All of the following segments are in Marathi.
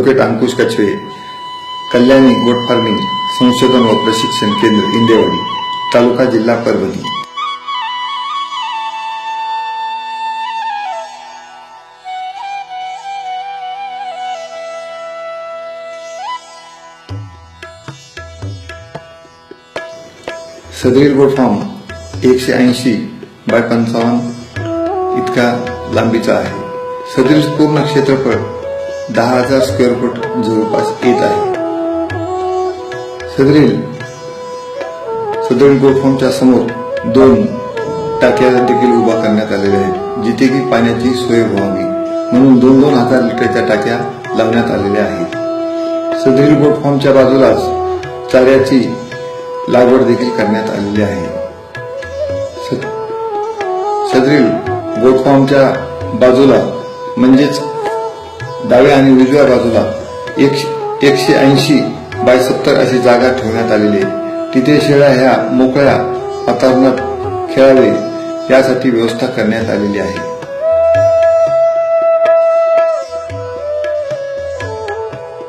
अंकुश कछवे, कल्याणी गोट फार्मिंग संशोधन व प्रशिक्षण केंद्र इंदेवाडी, तालुका जिल्हा परभणी। सदरील गोट फार्म 180 बाय 55 इतका लांबीचा आहे। सदरील पूर्ण क्षेत्रफळ 10,000 स्क्वेअर फूट जवळपास येत आहे। सदरील गोट फार्मच्या समोर 2 टाक्या देखील उभा करण्यात आलेल्या आहेत, जिथे की पाण्याची सोय व्हावी म्हणून 2,000 लिटरच्या टाक्या लावण्यात आलेल्या आहेत। सदरील गोट फार्मच्या बाजूलाच चाऱ्याची लागवड देखील करण्यात आलेली आहे। सदरील गोट फार्मच्या बाजूला म्हणजेच डाव्या आणि उजव्या बाजूला 180 बाय 70 अशी जागा ठेवण्यात आलेली आहे। तिथे शेळ्या ह्या मोकळ्या वातावरणात खेळावे यासाठी व्यवस्था करण्यात आलेली आहे।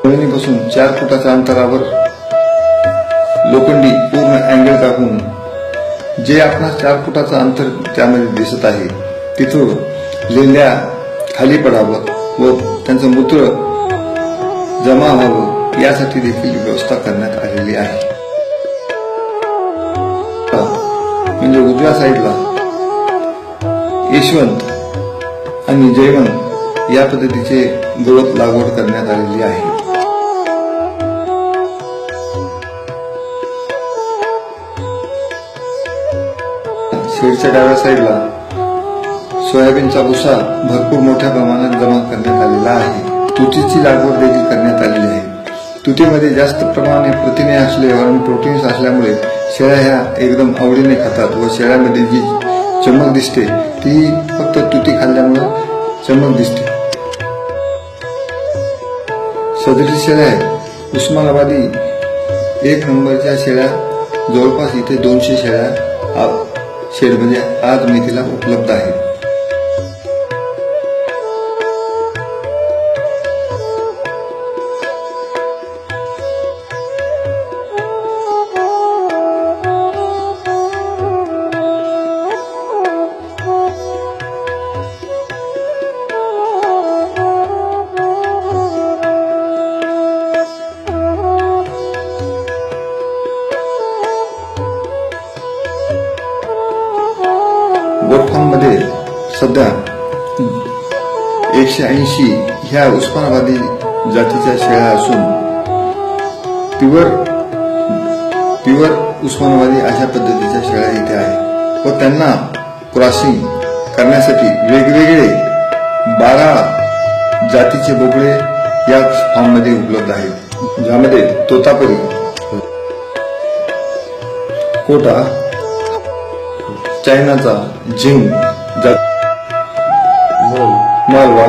जमिनीपासून 4 फुटाच्या अंतरावर लोखंडी पूर्ण अँगल टाकून जे आपणास 4 फुटाचं अंतर त्यामध्ये दिसत आहे, तिथून लेंड्या खाली पडावं व त्यांचं मूत्र जमा व्हावं यासाठी देखील व्यवस्था करण्यात आलेली आहे। म्हणजे उजव्या साईडला यशवंत आणि जयवंत या पद्धतीचे गवत लागवड करण्यात आलेली आहे। शेडच्या डाव्या साईडला सोयाबीनचा भुसा भरपूर मोठ्या प्रमाणात जमा करण्यात आलेला आहे। तुतीची लागवड देखील करण्यात आलेली आहे। तुतीमध्ये जास्त प्रमाणे प्रथिने असले आणि प्रोटीन्स असल्यामुळे शेळ्या ह्या एकदम आवडीने खातात व शेळ्यामध्ये जी चमक दिसते ती फक्त तुती खाल्ल्यामुळे चमक दिसते। सदरील शेळ्या उस्मानाबादी 1 नंबरच्या शेळ्या जवळपास इथे 200 शेळ्या शेडमध्ये आज मेथीला उपलब्ध आहेत। गोट फार्म मध्ये सध्या 180 ह्या उस्मानाबादी जातीच्या शेळ्या असून प्युअर उस्मानाबादी अशा पद्धतीच्या शेळ्या इथे आहेत व त्यांना क्रॉसिंग करण्यासाठी वेगवेगळे 12 जातीचे बोकडे या फार्म मध्ये उपलब्ध आहेत, ज्यामध्ये तोतापुरी, कोटा, चायनाचा, झिंग, मालवा,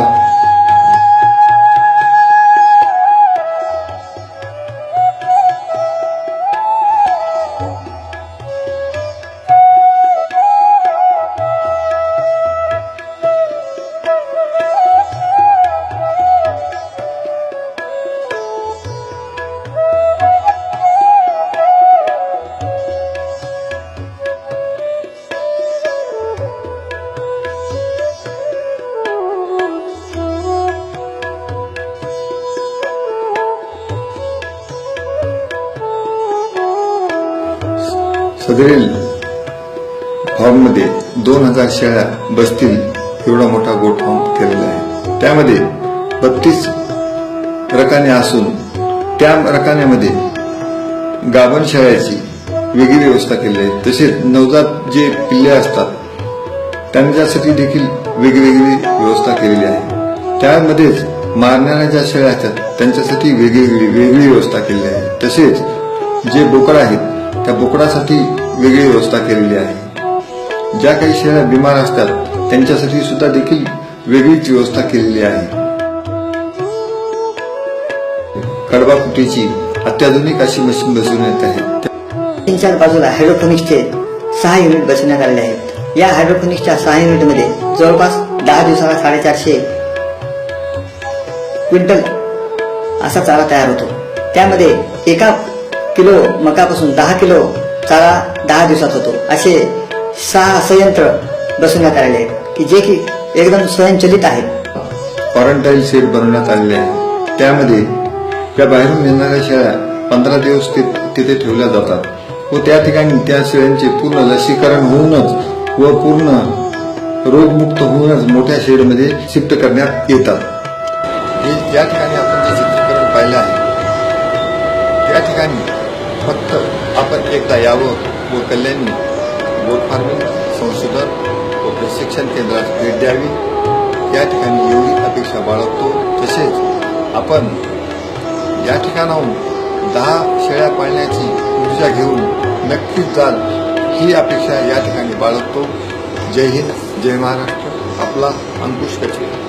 सदरील फार्म मध्ये 2,000 शेळ्या बसतील एवढा मोठा गोट फार्म केलेला आहे। त्यामध्ये 32 रकाने असून त्या रकान्यामध्ये गाभण शेळ्याची वेगळी व्यवस्था केली आहे। तसेच नवजात जे पिल्ले असतात त्यांच्यासाठी देखील वेगवेगळी व्यवस्था केलेली आहे। त्यामध्येच मारणाऱ्या ज्या शेळ्या असतात त्यांच्यासाठी वेगळी व्यवस्था केलेली आहे। तसेच जे बोकड आहेत त्या बोकडासाठी वेगळी व्यवस्था केलेली आहे। ज्या काही शेळ्या बिमार असतात त्यांच्यासाठी सुद्धा देखील वेगळीच व्यवस्था केलेली आहे। कडबा कुटीची अत्याधुनिक अशी मशीन बसवण्यात आहे। तीनच्या बाजूला हायड्रोपोनिक्सचे 6 युनिट बसवण्यात आलेले आहेत। या हायड्रोपोनिक्सच्या 6 युनिटमध्ये जवळपास 10 दिवसाला 450 क्विंटल असा चारा तयार होतो. त्यामध्ये 1 किलो मकापासून 10 किलो चारा 10 दिवसात होतो. असे 6 संयंत्र बसवण्यात आलेले आहेत की जे की एकदम स्वयंचलित आहेत. क्वारंटाईन शेड बनवण्यात आलेले आहे. त्यामध्ये त्या बाहेरून येणाऱ्या शेळ्या 15 दिवस तिथे ठेवल्या जातात व त्या ठिकाणी त्या शेळ्यांचे पूर्ण लसीकरण होऊनच व पूर्ण रोगमुक्त होऊनच मोठ्या शेडमध्ये शिफ्ट करण्यात येतात. हे ज्या ठिकाणी आपण जे चित्रीकरण पाहिलं आहे त्या ठिकाणी फक्त आपण एकदा यावं व कल्याणी गोट फार्मिंग संशोधन व प्रशिक्षण केंद्रास भेट द्यावी या ठिकाणी एवढी अपेक्षा बाळगतो. तसेच आपण या ठिकाणाहून 10 शेळ्या पाळण्याची ऊर्जा घेऊन नक्कीच जाल ही अपेक्षा या ठिकाणी बाळगतो. जय हिंद, जय महाराष्ट्र. आपला अंकुश कचरे.